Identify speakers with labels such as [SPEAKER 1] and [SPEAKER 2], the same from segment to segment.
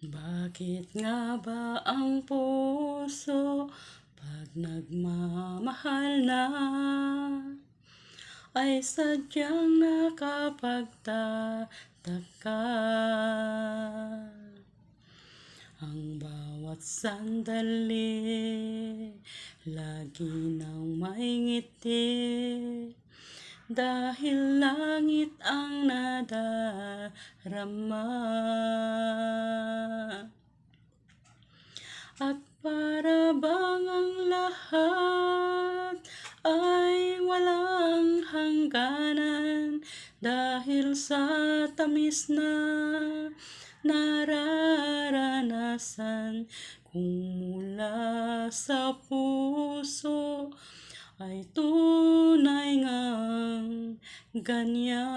[SPEAKER 1] Bakit nga ba ang puso pag nagmamahal na ay sadyang nakapagtataka? Ang bawat sandali lagi nang may ngiti, dahil langit ang nadarama. At para bang ang lahat ay walang hangganan, dahil sa tamis na nararanasan kung mula sa puso ay tunay ngang ganyan.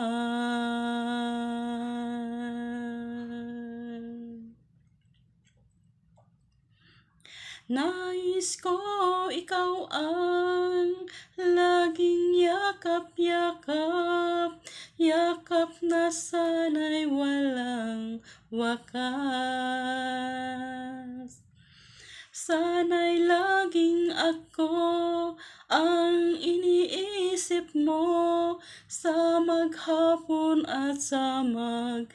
[SPEAKER 1] Nais ko ikaw ang laging yakap-yakap, yakap na sana'y walang wakas. Sana'y laging ako ang iniisip mo sa maghapon at sa magdamag.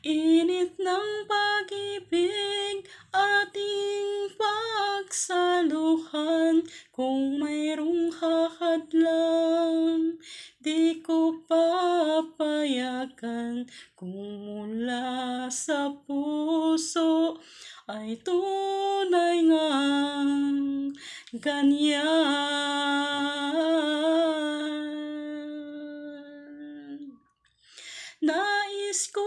[SPEAKER 1] Init ng pag-ibig ating pagsaluhan, kung mayroong hahadlang di ko papayagan, kung mula sa puso ay tunay ngang ganyan. Nais ko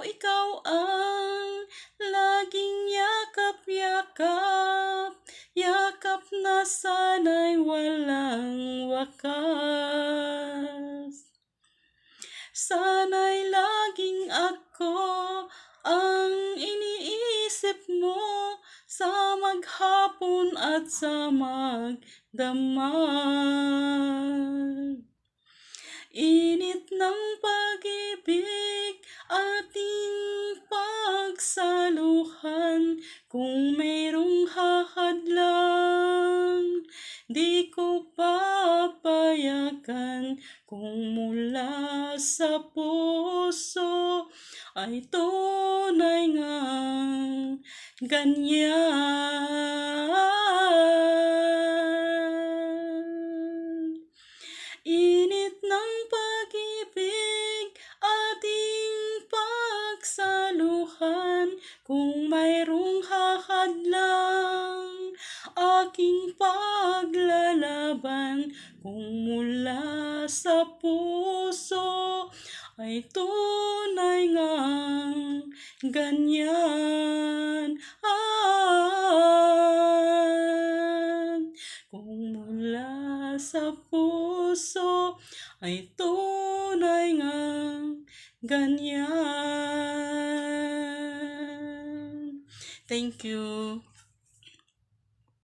[SPEAKER 1] ikaw ang laging yakap-yakap, yakap na sana'y walang wakas. Sana'y laging ako ang iniisip mo sa maghapon at sa magdamag. Init ng pag-ibig ating pagsaluhan, kung mayroong hahadlang di ko papayagan, kung mula sa puso ay tunay ngang ganyan. Init ng pag-ibig ating pagsaluhan, kung mayroong hahadlang aking paglalaban, kung mula sa puso ay tunay ngang ganyan. Kung mula sa puso ay tunay ngang ganyan. Thank you.